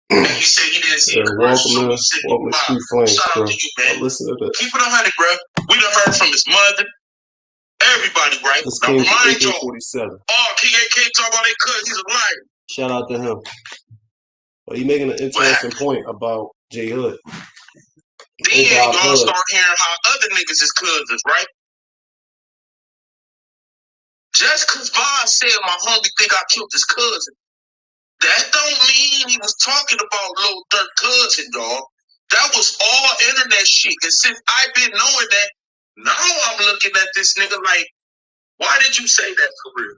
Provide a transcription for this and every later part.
And he said he didn't see the commercial, so he said he welcome to Street Flames, shout out bro. to you, man. Listen to this. Keep it 100, bro. We done heard from his mother, everybody, right? This Now came from remind y'all, AK-47. oh, King AK talk about they cuz he's a liar. Shout out to him. But he making an interesting point about J Hood. Then y'all start hearing how other niggas is cousins, right? Just cause Vaughn said my homie think I killed his cousin, that don't mean he was talking about Lil Durk cousin, dog. That was all internet shit. And since I've been knowing that, now I'm looking at this nigga like, why did you say that for real?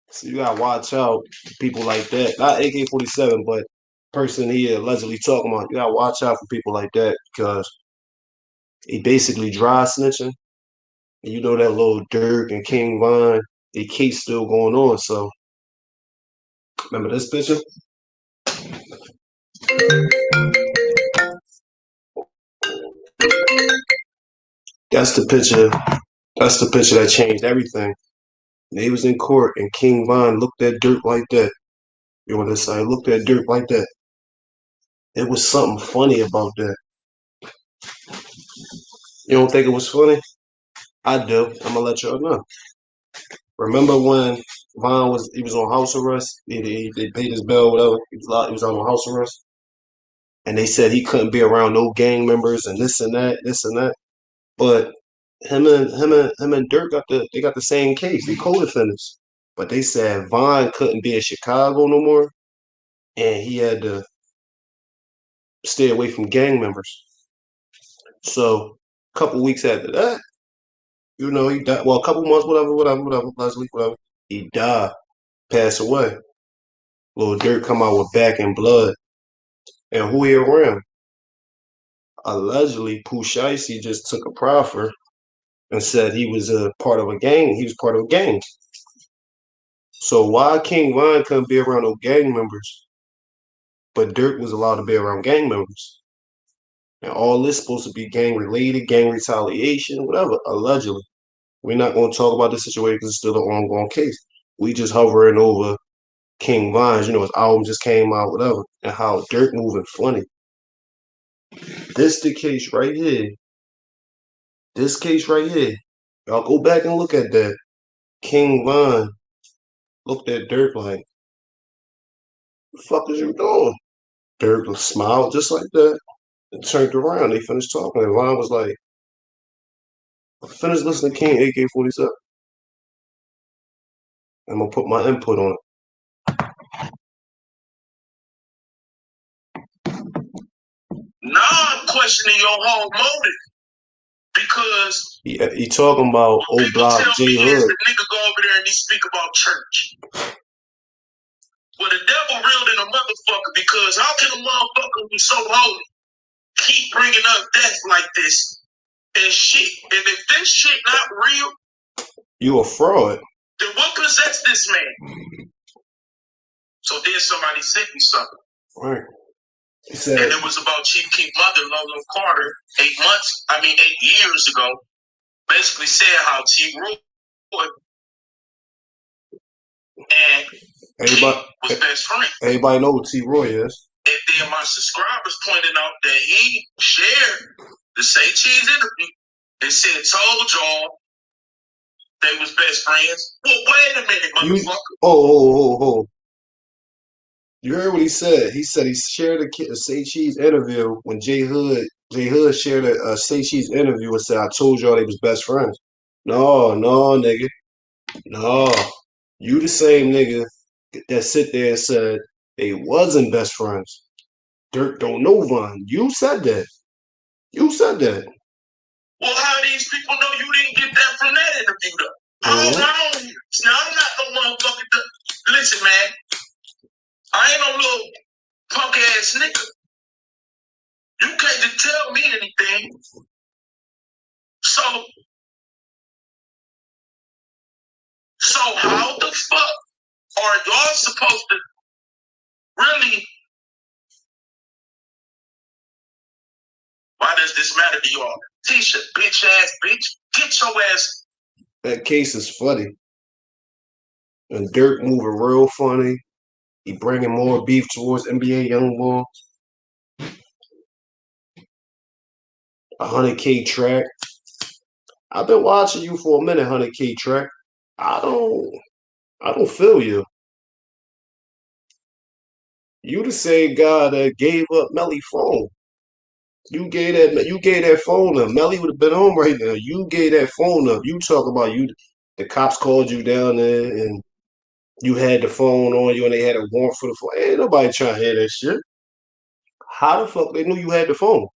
So you gotta watch out for people like that. Not AK-47, but person he allegedly talking about. You gotta watch out for people like that because he basically dry snitching. And you know that little Durk and King Von, the case still going on. So remember this picture? That's the picture. That's the picture that changed everything. They was in court and King Von looked at Durk like that. You want to say looked at Durk like that. It was something funny about that. You don't think it was funny? I do. I'm gonna let y'all know. Remember when Von was on house arrest? They paid his bill, whatever. He was on house arrest, and they said he couldn't be around no gang members and this and that, this and that. But him and Dirk got the same case. They co-defendants, but they said Von couldn't be in Chicago no more, and he had to stay away from gang members. So a couple weeks after that, you know, he died. Well, a couple months, whatever, last week, whatever. He died, passed away. Little Dirk come out with back and blood. And who he around? Allegedly, Pooh Shiesty just took a proffer and said he was a part of a gang. He was part of a gang. So why King Von couldn't be around no gang members, but Dirk was allowed to be around gang members? And all this supposed to be gang related, gang retaliation, whatever, allegedly. We're not going to talk about this situation because it's still an ongoing case. We just hovering over King Von's, his album just came out, whatever, and how Dirk moving funny. This the case right here. This case right here. Y'all go back and look at that. King Von looked at Dirk like, the fuck is you doing? Dirk smiled just like that and turned around. They finished talking. And Von was like, I finished listening to King AK-47. I'm going to put my input on it. Now I'm questioning your whole motive because He talking about old block J Hood. The nigga go over there and he speak about church. Well, the devil real than a motherfucker because how can a motherfucker be so holy keep bringing up death like this and shit? And if this shit not real, you a fraud. Then what possessed this man? So then somebody sent me something. Right. And it was about Chief Keef mother, Lola Carter, 8 years ago, basically said how T. Roy and everybody was best friend. Everybody know who T. Roy is. And then my subscribers pointed out that he shared the Say Cheese interview and said, told y'all they was best friends. Well, wait a minute, motherfucker. Oh. You heard what he said. He said he shared a Say Cheese interview when J Hood shared a Say Cheese interview and said, I told y'all they was best friends. No, nigga. No. You the same nigga that sit there and said they wasn't best friends. Dirk don't know Von. You said that. Well, how these people know you didn't get that from that interview, though? I don't know. Now, I'm not no motherfucker. Listen, man. I ain't no little punk ass nigga. You can't just tell me anything. So how the fuck are y'all supposed to really? Why does this matter to y'all? Tisha, bitch ass bitch, get your ass. That case is funny. And Dirk moving real funny. He bringing more beef towards NBA YoungBoy. 100K track. I've been watching you for a minute, 100K track. I don't feel you. You the same guy that gave up Melly phone. You gave that phone up. Melly would have been home right now. You gave that phone up. You talk about you. The cops called you down there and you had the phone on you and they had a warrant for the phone. Ain't nobody trying to hear that shit. How the fuck they knew you had the phone?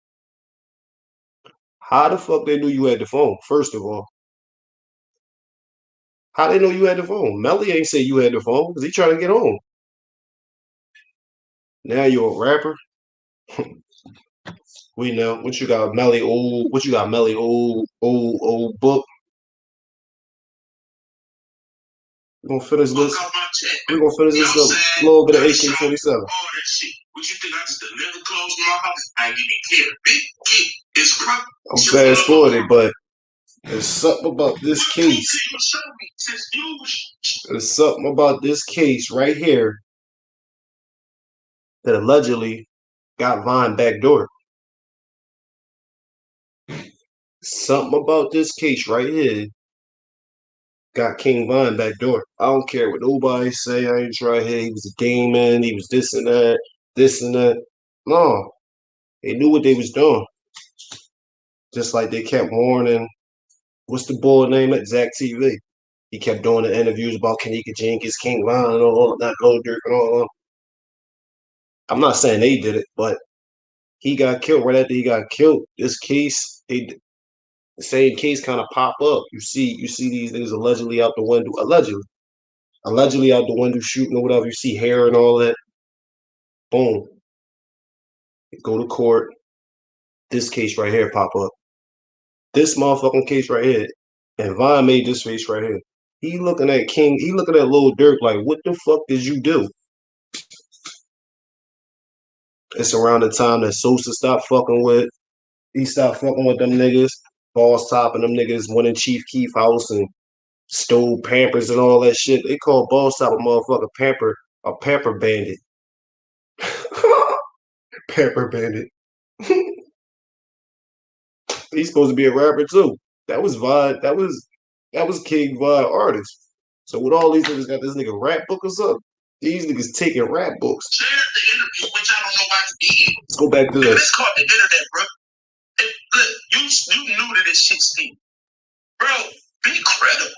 How the fuck they knew you had the phone? First of all, how they know you had the phone? Melly ain't say you had the phone because he trying to get home. Now you're a rapper. We know what you got, Melly old. What you got, Melly old book. We gonna finish this. We gonna finish this a little bit of AK-47. What you think I just deliver clothes to my house? I give you care. Big kid. It's proper. I'm fast forwarded, but there's something about this case. There's something about this case right here that allegedly got Vine backdoor. Something about this case right here got King Vine backdoor. I don't care what nobody say. I ain't trying to hear he was a demon. He was this and that, this and that. No, they knew what they was doing. Just like they kept warning. What's the boy name at Zach TV? He kept doing the interviews about Kanika Jenkins, King Von, and all that, Lil Durk, and all that. I'm not saying they did it, but he got killed right after he got killed. This case, the same case kind of pop up. You see these niggas allegedly out the window, allegedly out the window shooting or whatever. You see hair and all that. Boom. Go to court. This case right here pop up. This motherfucking case right here. And Vine made this face right here. He looking at King. He looking at Lil Durk like, what the fuck did you do? It's around the time that Sosa stopped fucking with. He stopped fucking with them niggas. Boss Top and them niggas went in Chief Keef house and stole Pampers and all that shit. They called Boss Top a motherfucker a pamper bandit. Pamper bandit. He's supposed to be a rapper too. That was Vine. That was King Vine artist. So with all these niggas got this nigga rap book or something, these niggas taking rap books. Share the interview, which I don't know why you did. Let's go back to this. It's called the internet, bro. And look, you knew that this shit stink. Bro, be credible.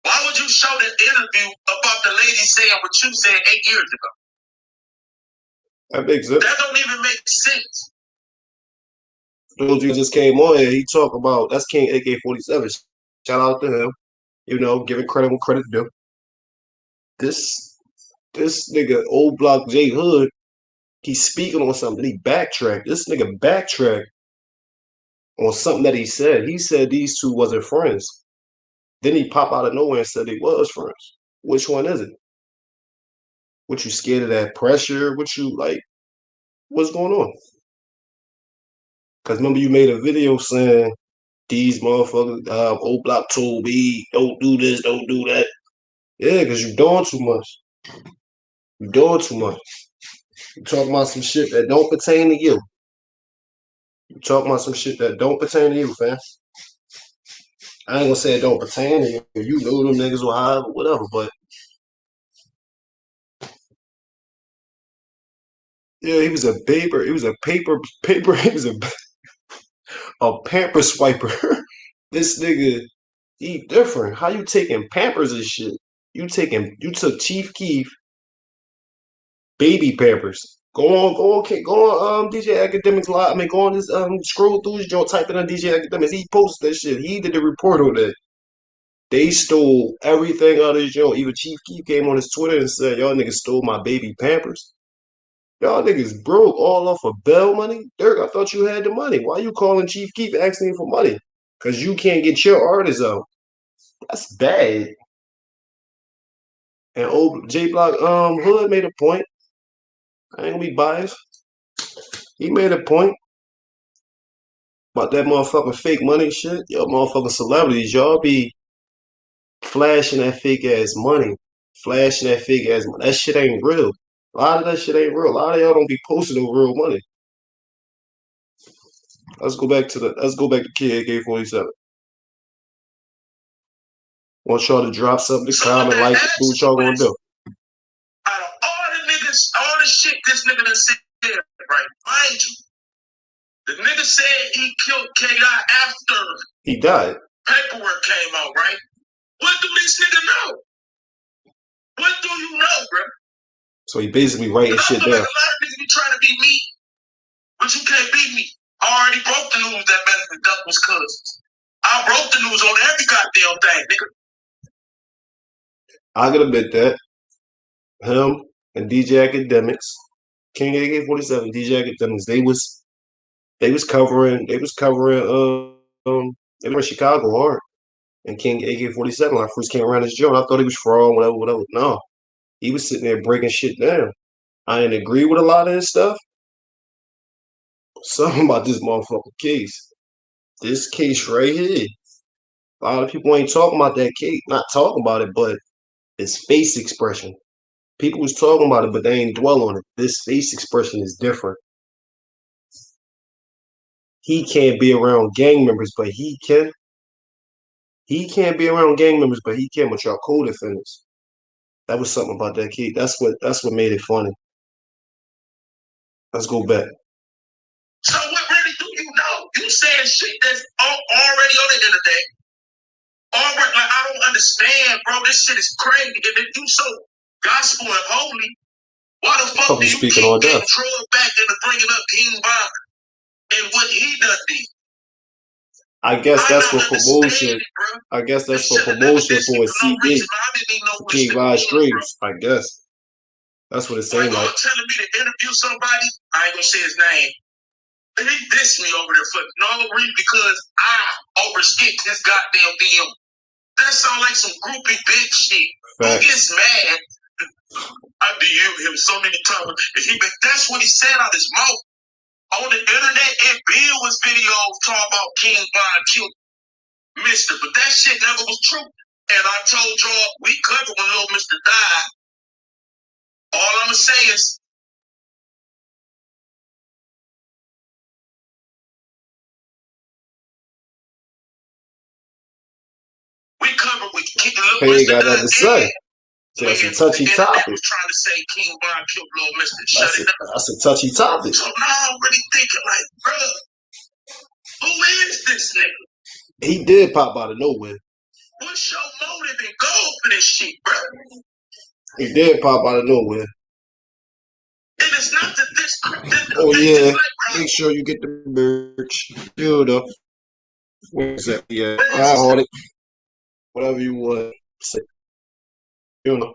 Why would you show that interview about the lady saying what you said 8 years ago? That makes sense. That don't even make sense. Those you just came on here, he talked about that's King AK-47. Shout out to him. You know, giving credit when credit's due. This nigga, old block J Hood, he's speaking on something. He backtracked. This nigga backtracked on something that he said. He said these two wasn't friends. Then he pop out of nowhere and said they was friends. Which one is it? What you scared of that pressure? What you like? What's going on? Because remember you made a video saying these motherfuckers, old block told me, don't do this, don't do that. Yeah, because you doing too much. You doing too much. You talking about some shit that don't pertain to you. You talking about some shit that don't pertain to you, fam. I ain't gonna say it don't pertain to you. You know them niggas will hide or whatever, but yeah, he was a paper. He was a paper. He was a pamper swiper. This nigga, he different. How you taking Pampers and shit? You took Chief Keef baby Pampers. Go on, DJ Academics live. I mean, go on this scroll through his joint, type in on DJ Academics. He posted that shit. He did the report on that. They stole everything out of his joint. Even Chief Keef came on his Twitter and said, "Y'all niggas stole my baby Pampers. Y'all niggas broke all off of bail money. Durk, I thought you had the money. Why you calling Chief Keef asking for money? Cause you can't get your artists out. That's bad." And old J Block Hood made a point. I ain't gonna be biased. He made a point about that motherfucking fake money shit. Yo, motherfucking celebrities, y'all be flashing that fake ass money. Flashing that fake ass money. That shit ain't real. A lot of that shit ain't real. A lot of y'all don't be posting no real money. Let's go back to Kid AK-47. Want y'all to drop something, comment, like, do what y'all gonna do. Out of all the niggas, all the shit this nigga done said, right? Mind you, the nigga said he killed K.I. after he died. Paperwork came out, right? What do this nigga know? What do you know, bro? So he basically writing shit down. Like a lot of niggas be trying to beat me, but you can't beat me. I already broke the news that Method and Duck was cousins. I broke the news on every goddamn thing, nigga. I can admit that. Him and DJ Academics, King AK-47, DJ Academics, they was covering they were in Chicago hard. And King AK-47, when I first came around this joint, I thought he was fraud, whatever. No. He was sitting there breaking shit down. I didn't agree with a lot of his stuff. Something about this motherfucking case. This case right here. A lot of people ain't talking about that case. Not talking about it, but his face expression. People was talking about it, but they ain't dwell on it. This face expression is different. He can't be around gang members, but he can. He can't be around gang members, but he can with y'all co-defendants. That was something about that kid. That's what made it funny. Let's go back. So what really do you know? You saying shit that's already on the internet. Already, like I don't understand, bro. This shit is crazy. And if you so gospel and holy, why the fuck do you keep getting drugged back into bringing up King Von and what he done did? I guess that's for promotion. I guess that's for promotion for a CD. King Von streams. I guess. That's what it's saying. Like, telling me to interview somebody, I ain't gonna say his name. He dissed me over there for no reason because I overskipped his goddamn DM. That sound like some groupie bitch shit. Who gets mad? I DM him so many times. That's what he said out his mouth. On the internet, and Bill was videos talking about King Von killed Mister, but that shit never was true. And I told y'all, we covered when little Mister died. All I'm gonna say is, we covered with little Mister got nothing to say. So that's a touchy topic. Was trying to say King Von killed little Mister. Shut it down. That's a touchy topic. So now I'm really thinking, like, brother, who is this nigga? He did pop out of nowhere. What's your motive and goal for this shit, bro? He did pop out of nowhere. And it's not that this. Oh yeah, like, make sure you get the merch. You know, what's that? Yeah, I hold it. Whatever you want. You know,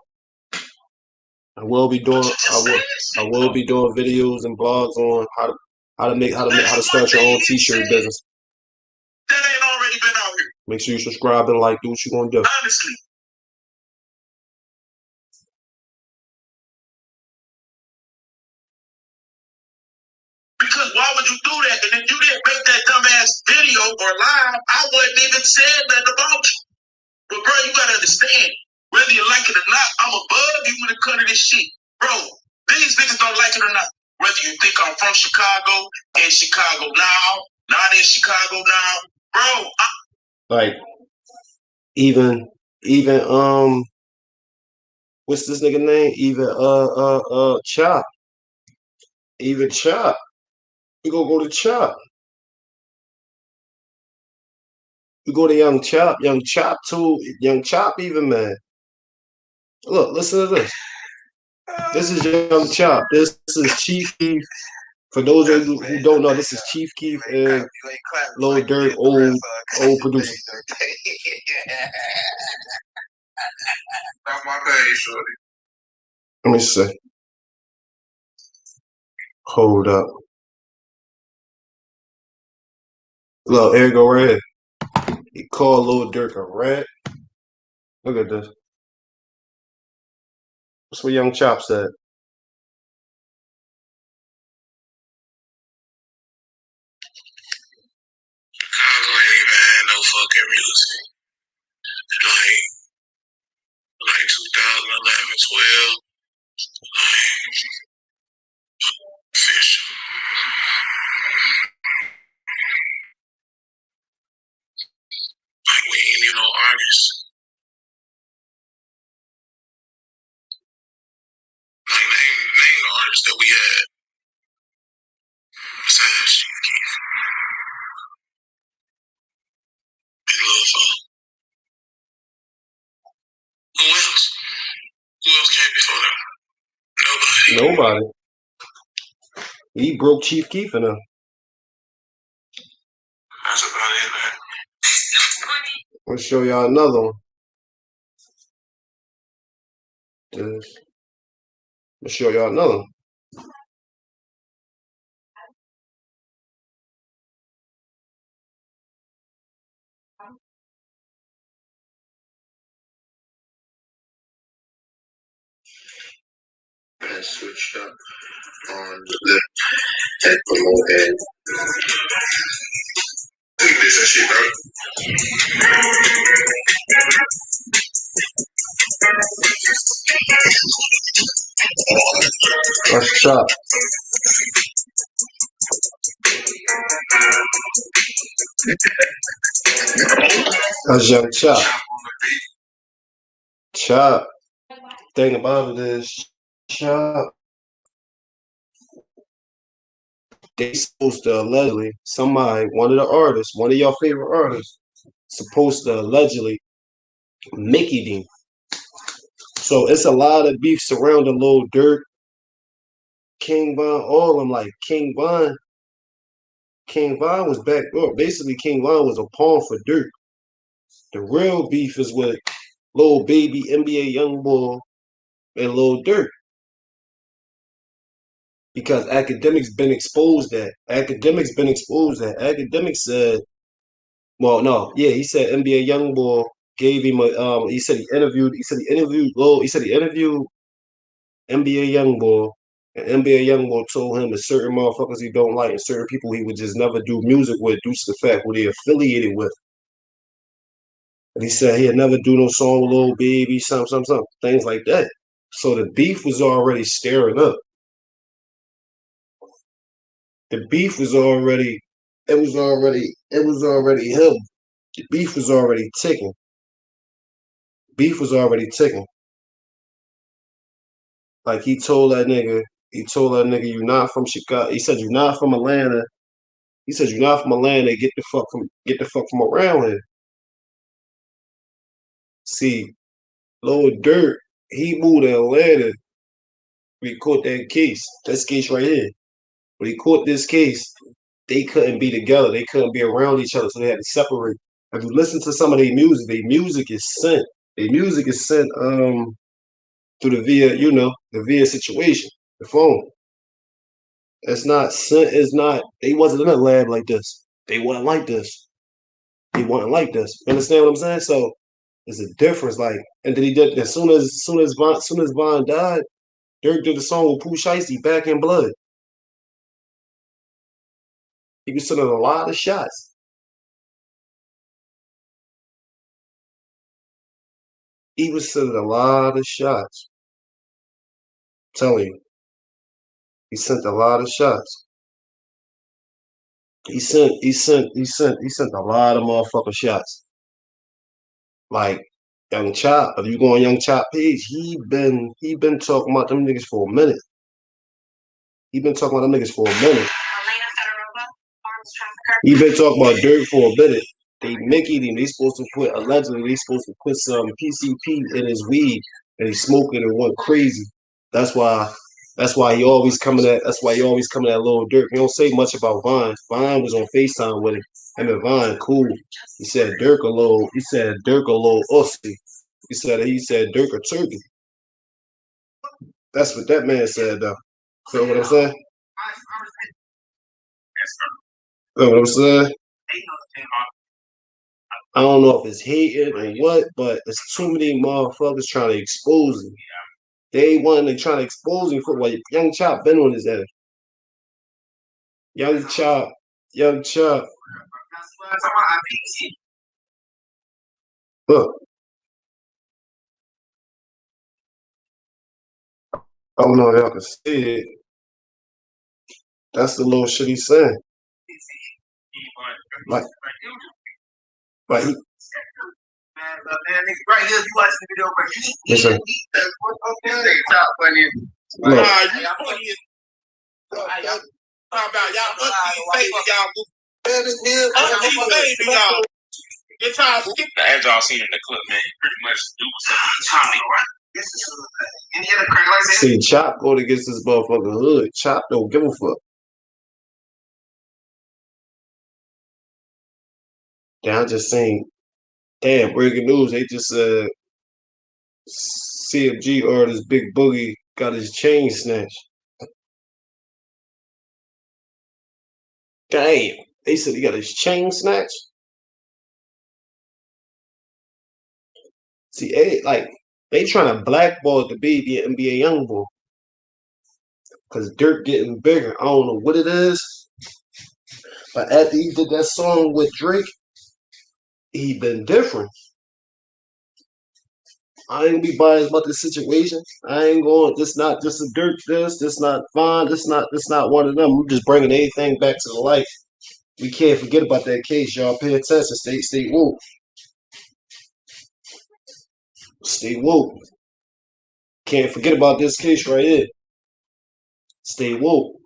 I will be doing. I will be doing videos and blogs on how to start your own t-shirt business. That ain't already been out here. Make sure you subscribe and like. Do what you gonna do. Honestly. Because why would you do that? And if you didn't make that dumbass video or live, I wouldn't even say nothing about you. But bro, you gotta understand, whether you like it or not, I'm above you when it comes to this shit. Bro, these niggas don't like it or not. Whether you think I'm from Chicago, in Chicago now, not in Chicago now, bro. Like, even what's this nigga name? Chop. Even Chop. We gonna go to Chop. We go to Young Chop. Young Chop too. Young Chop even, man. Look, listen to this. This is Young Chop. This is Chief Keef. For those of you who don't know, this is Chief Keef and Lil Durk, old producer. That's my page, shorty. Let me see. Hold up. Look, here you go right here. He called Lil Durk a rat. Look at this. That's what Young Chop said. Chicago ain't even had no fucking music. Like 2011, 12. that we had. Besides Chief Keef. Big Lil Funk. Who else? Who else came before them? Nobody. He broke Chief Keef in him. That's about it, man. I'll show y'all another one. I'll show y'all another one. And switch up on the head below end. Take this and shit, bro. That's Chop. That's Young Chop. Chop. Thing about it is, Chop. They supposed to allegedly, somebody, one of the artists, one of your favorite artists, supposed to allegedly Mickey D. So it's a lot of beef surrounding Lil Durk, King Von, all of them. Like King Von was back. Well, basically, King Von was a pawn for Durk. The real beef is with Lil Baby, NBA Youngboy, and Lil Durk. Because academics been exposed that. Academics said, well, no, yeah, he said NBA Youngboy gave him a he said he interviewed NBA Youngboy, and NBA Youngboy told him that certain motherfuckers he don't like and certain people he would just never do music with due to the fact who they affiliated with. And he said he'd never do no song with Lil Baby, something, things like that. So the beef was already stirring up. The beef was already, it was already him. The beef was already ticking. Like he told that nigga, you not from Chicago. He said, you not from Atlanta. Get the fuck from around here. See, Lil Durk, he moved to Atlanta. We caught that case. This case right here. When he caught this case, they couldn't be together. They couldn't be around each other, so they had to separate. If you listen to some of their music is sent. Their music is sent through the via situation, the phone. It's not sent. It's not. They wasn't in a lab like this. They wasn't like this. You understand what I'm saying? So there's a difference. Like, and then he did as soon as Von died, Dirk did the song with Pooh Shiesty, Back in Blood. He was sending a lot of shots. He was sending a lot of shots. I'm telling you, he sent a lot of shots. He sent a lot of motherfucking shots. Like Young Chop, if you go on Young Chop page, he been talking about them niggas for a minute. He been talking about them niggas for a minute. He been talking about Dirt for a minute. They Mickey him. They supposed to put some PCP in his weed and he smoked it and went crazy. That's why he always coming at Lil Durk. He don't say much about Vine. Vine was on FaceTime with him. Him and Vine cool. He said Durk a little ussy. He said Durk a turkey. That's what that man said though. Feel what I'm saying? Feel what I'm saying? I don't know if it's hating or what, but it's too many motherfuckers trying to expose him. They wanted to try to expose him for what Young Chop been on his ass. Young Chop. Look, I don't know if y'all can see it. That's the little shit he's saying. Like he, right here, you watching the video, but you listen. Look, How about y'all must be fake y'all y'all. Get y'all skip. As y'all seen in the clip, man, pretty much do something. Any other crack like that? See, Chop going against this motherfucking hood. Chop don't give a fuck. Damn, I just seen. Damn, breaking news. They just said CFG artist Big Boogie got his chain snatched. Damn, they said he got his chain snatched. See, they trying to blackball the baby NBA YoungBoy because Durk getting bigger. I don't know what it is, but after he did that song with Drake, he been different. I ain't gonna be biased about this situation. I ain't going. This not just a Dirk. This not fine. This not one of them. I'm just bringing anything back to the light. We can't forget about that case, y'all. Pay attention. Stay woke. Stay woke. Can't forget about this case right here. Stay woke.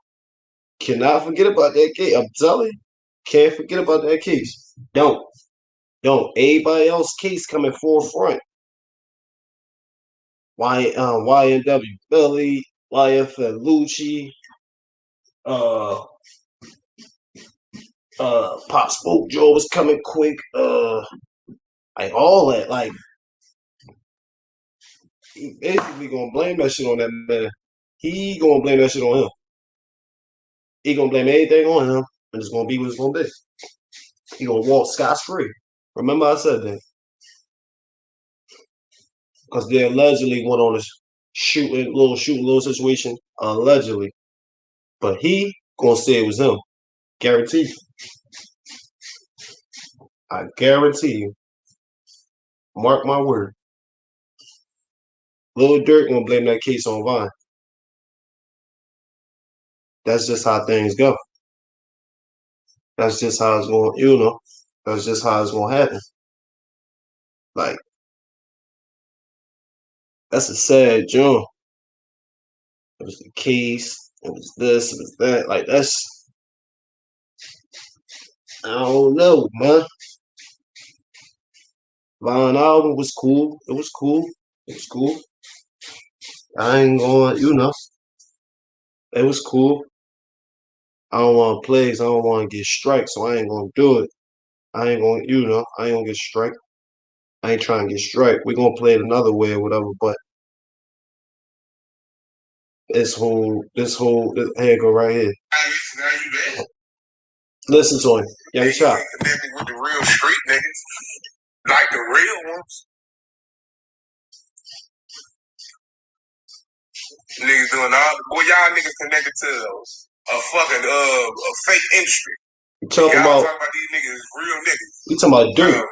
Cannot forget about that case. I'm telling you. Can't forget about that case. Don't. Everybody else case coming forefront. YNW Billy, YFL Lucci, Pop Smoke Joe was coming quick, like all that, like he basically gonna blame that shit on that man. He gonna blame that shit on him. He gonna blame anything on him, and it's gonna be what it's gonna be. He gonna walk scot free. Remember I said that because they allegedly went on a shooting little situation, allegedly, but he gonna say it was him. Guarantee you. I guarantee you. Mark my word. Lil Durk gonna blame that case on Vine. That's just how things go. That's just how it's going, that's just how it's gonna happen. Like, that's a sad joint. It was the case, it was this, it was that. Like, I don't know, man. Vine album was cool. It was cool. I ain't going, it was cool. I don't want plays. I don't want to get strikes, so I ain't gonna do it. I ain't gonna, I ain't gonna get strike. I ain't trying to get strike. We're gonna play it another way or whatever, but this whole here go right here. Now you there. Listen to him. Young Chop. Connected with the real street niggas. Like the real ones. Niggas doing boy, y'all niggas connected to a fucking a fake industry. You talking about these niggas real niggas. You talking about Duke.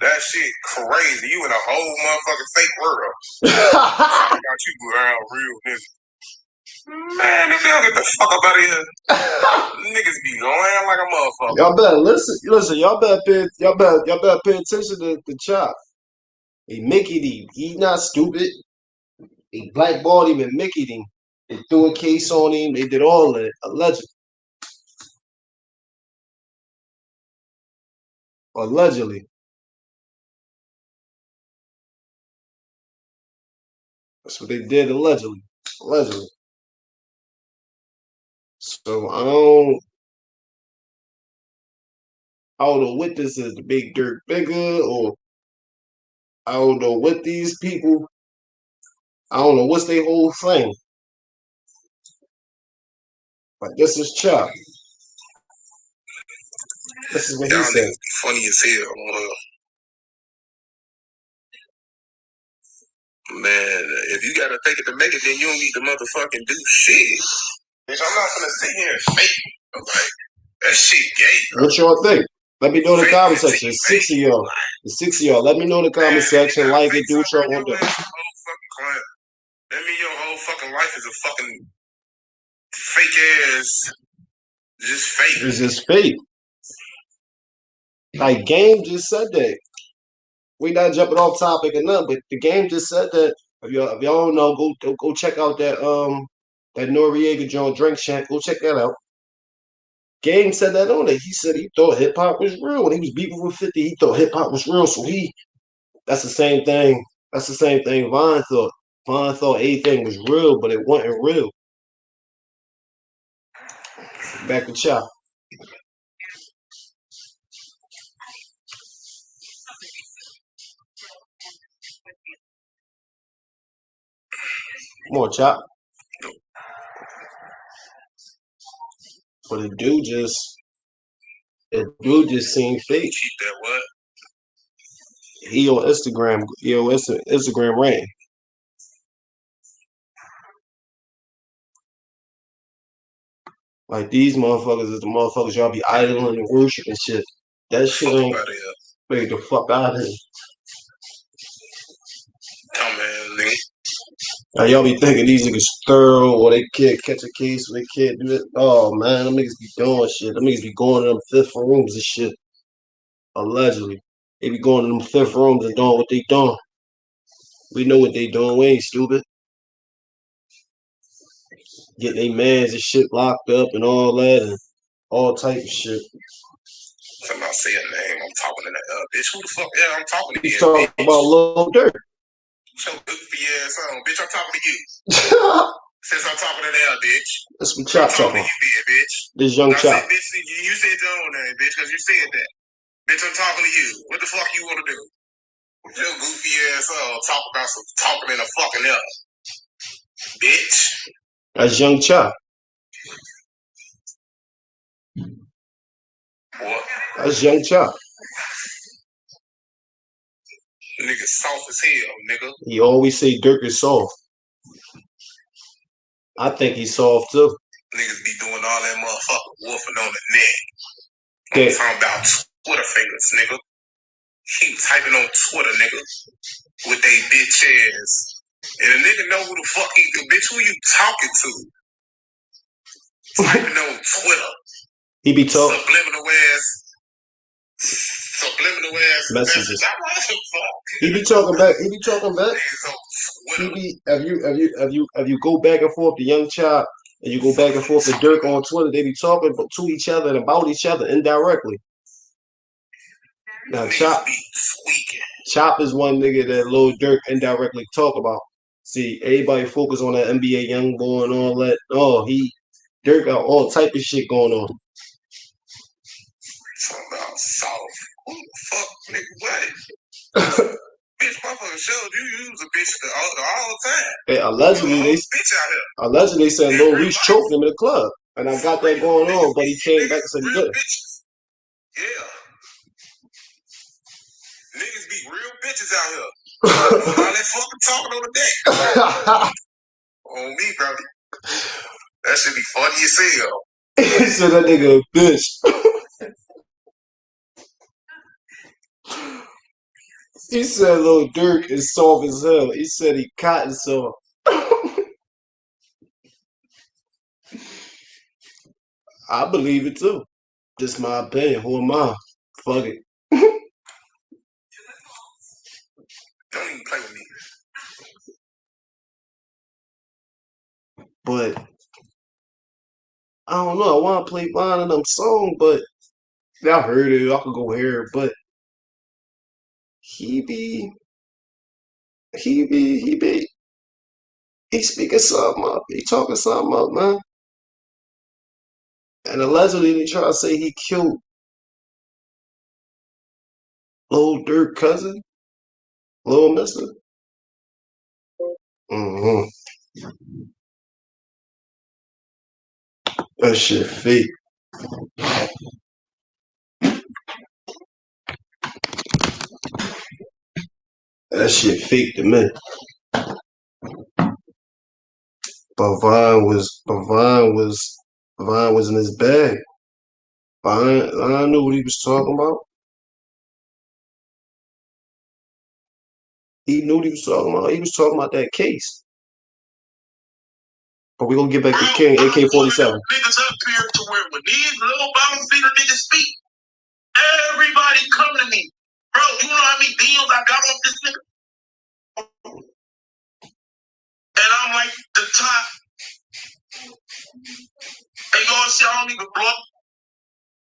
That shit crazy. You in a whole motherfucking fake world. I got you around real niggas. Man, nigga, don't get the fuck up out of here. Niggas be lying like a motherfucker. Y'all better listen. Y'all better pay attention to the Chop. He Mickey'd him. He not stupid. He blackballed him and Mickey'd him. They threw a case on him. They did all that. Allegedly. That's what they did allegedly. So I don't know what this is, the big dirt bigger, or I don't know what these people, I don't know what's their whole thing. But this is Chop. This is what he said. Funny as hell. Man, if you gotta take it to make it, then you don't need to motherfucking do shit. Bitch, I'm not gonna sit here and fake. Like, that shit gay, bro. What y'all think? Let me know in the comment section. The 6 of y'all. Let me know in the comment section. Like it, do what y'all want to do. That mean your whole fucking life is a fucking fake ass, just fake. It's just fake. Like Game just said that. We not jumping off topic or nothing, but the Game just said that. If y'all don't know, go check out that That Noriega joint, Drink Shack. Go check that out. Game said that on it. He said he thought hip hop was real. When he was beefing with 50, he thought hip hop was real. So that's the same thing. That's the same thing Vine thought. Vine thought everything was real, but it wasn't real. Back to Chop. Come on, Chop. But the dude just seemed fake. That what? He on Instagram. He on Instagram ranting. Like these motherfuckers is the motherfuckers y'all be idling and worshiping shit. That shit ain't make the fuck out of here. Nigga. Now y'all be thinking these niggas thorough or they can't catch a case or they can't do it. Oh man, them niggas be doing shit. Them niggas be going to them fifth rooms and shit. Allegedly. They be going to them fifth rooms and doing what they doing. We know what they doing. We ain't stupid. Getting their mans and shit locked up and all that and all type of shit. Somebody say a name. I'm talking to that bitch. Who the fuck? Yeah, I'm talking to you. He's talking about Lil Durk. So goofy ass on, bitch. I'm talking to you. Since I'm talking to that bitch. That's what Chop talking about. You, bitch. This young Chop. Said, bitch, you said your own name, bitch, because you said that. Bitch, I'm talking to you. What the fuck you want to do? Your goofy ass talk about some talking in a fucking air. Bitch. That's young Chop. What? That's young Chop. Nigga soft as hell, nigga. He always say Durk is soft. I think he's soft too. Niggas be doing all that motherfucking wolfing on the neck. I'm talking about Twitter fingers, nigga. Keep typing on Twitter, nigga. With they bitch ass. And a nigga know who the fuck bitch, who you talking to? Typing on Twitter. He be talking. Subliminal ass messages. He be talking back. He be talking back. He be if you go back and forth to Young Chop and you go back and forth to Durk on Twitter, they be talking to each other and about each other indirectly. Now Chop is one nigga that Lil Durk indirectly talk about. See, everybody focus on that NBA young boy and all that. Oh, Durk got all type of shit going on. Talking about soft. Who the fuck, nigga, what? Bitch, motherfucker showed you was a bitch all the time. Hey, allegedly they said Lil Reese choked him in the club. And I got that going on, but he came back and said he did. Yeah. Niggas be real bitches out here. All that fucking talking on the deck. On me, brother. That should be funny as hell. He said that nigga a bitch. He said Lil Durk is soft as hell. He said he cotton soft. I believe it too. Just my opinion. Who am I? Fuck it. Don't even play with me. But I don't know. I want to play one of them songs, but I heard it. I could go hear it, but he speaking something up. He talking something up, man. And allegedly they try to say he killed Lil Durk cousin, Lil Mister. That shit fake. That shit fake to me. But Vine was in his bag. I knew what he was talking about. He knew what he was talking about. He was talking about that case. But we're gonna get back to King AK-47. Niggas up here to where when these little bottom feeder niggas speak, everybody come to me. Bro, you know how many deals I got off this nigga? And I'm like the top Hey, y'all see, I don't even block.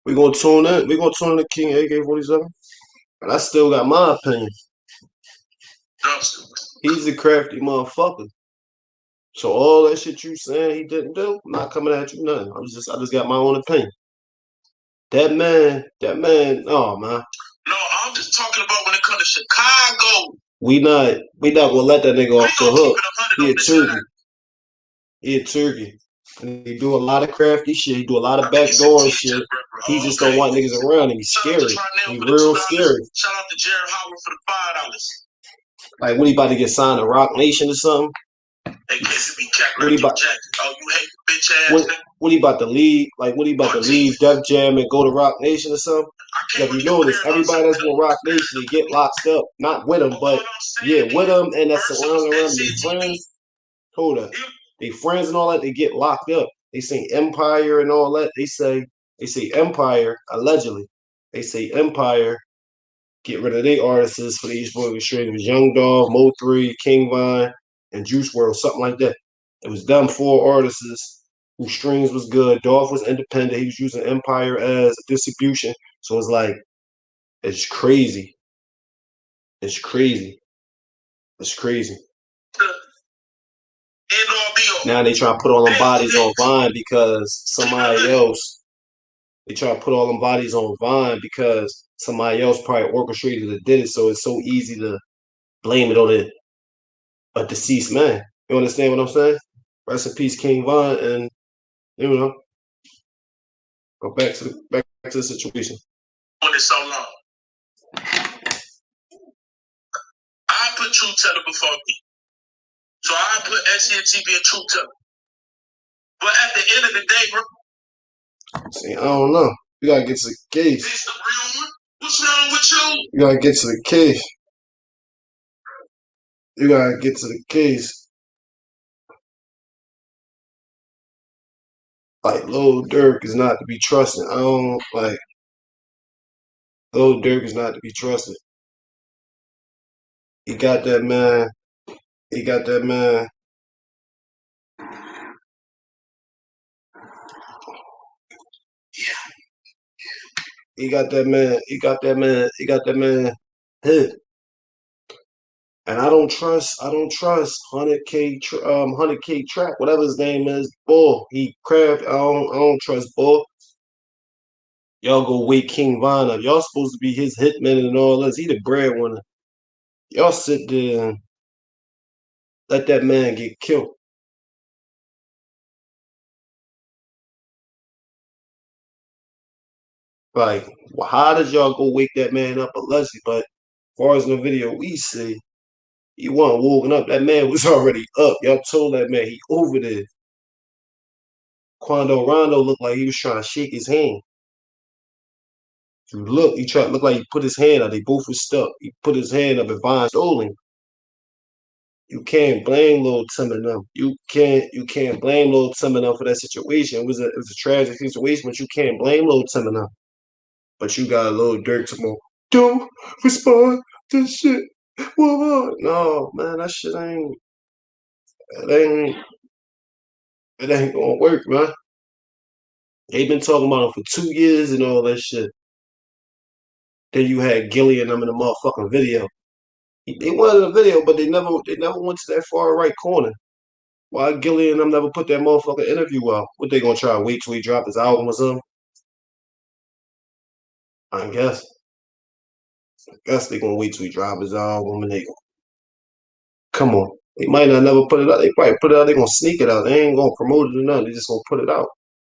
We gonna tune in. We gonna tune in the King AK-47. And I still got my opinion. He's a crafty motherfucker. So all that shit you saying he didn't do, I'm not coming at you nothing. I just got my own opinion. That man, oh man. No, I'm just talking about when it comes to Chicago. We not gonna let that nigga off the hook. He a turkey. He a turkey. And he do a lot of crafty shit. He do a lot of backdoor shit. He just don't want niggas around him. He's scary. He real scary. Shout out to Jared Howard for the $5. Like, what he about to get signed to Rock Nation or something? Hey, what he about? Oh, you hate the bitch ass. What he about to leave? Like, what he about to leave Def Jam and go to Rock Nation or something? Like, you notice everybody that's with Rock Nation, they get locked up. Not with him, but yeah, with him and that's surrounding around their friends. Hold up. They friends and all that, they get locked up. They say Empire and all that. They say Empire, allegedly. They say Empire get rid of their artists for the East Boy Straight. It was Young Dog, Mo 3, King Vine, and Juice WRLD, something like that. It was them 4 artists whose strings was good. Dolph was independent. He was using Empire as distribution. So it's like, it's crazy. It's crazy. It's crazy. Now they try to put all them bodies on Vine because somebody else. They try to put all them bodies on Vine because somebody else probably orchestrated and did it. So it's so easy to blame it on a deceased man. You understand what I'm saying? Rest in peace, King Von, and you know, go back to the situation. On it so long, I put Truth Teller before me, so I put SNTV and Truth Teller. But at the end of the day, bro, see, I don't know. You gotta get to the case. This the real one. What's wrong with you? You gotta get to the case. You gotta get to the case. Like, Lil Durk is not to be trusted. I don't like. Lil Durk is not to be trusted. He got that man. He got that man. He got that man. He got that man. He got that man hit. And I don't trust 100K Trap, whatever his name is. Bull. He craft. I don't trust Bull. Y'all go wake King Von up. Y'all supposed to be his hitman and all this. He the breadwinner. Y'all sit there and let that man get killed. Like, how did y'all go wake that man up allegedly? But as far as in the video we see, he wasn't woken up. That man was already up. Y'all told that man he over there. Quando Rondo looked like he was trying to shake his hand. You look, he tried to look like he put his hand out. They both were stuck. He put his hand up and Vine stole him. You can't blame Lil Tim and them. You can't blame Lil Tim and them for that situation. It was a tragic situation, but you can't blame Lil Tim and them. But you got a little Durk tomorrow. Don't respond to shit. Whoa. No, man, that shit it ain't gonna work, man. They been talking about him for 2 years and all that shit. Then you had Gilly and them in the motherfucking video. They wanted a video, but they never went to that far right corner. Why Gilly and them never put that motherfucking interview out? What they gonna try to wait till he drop his album or something? I guess. They gonna wait till he drop his album and they go, come on. They might not never put it out. They probably put it out. They gonna sneak it out. They ain't gonna promote it or nothing. They just gonna put it out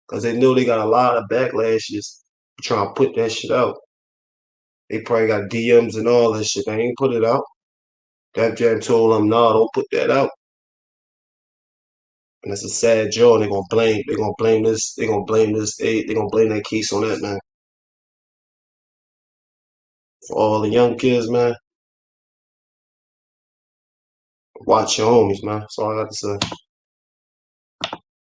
because they know they got a lot of backlashes trying to put that shit out. They probably got DMs and all that shit. They ain't put it out. Def Jam told them, no, don't put that out. And it's a sad joke. They're gonna blame this. They're gonna blame that case on that, man. For all the young kids, man. Watch your homies, man. That's all I got to say.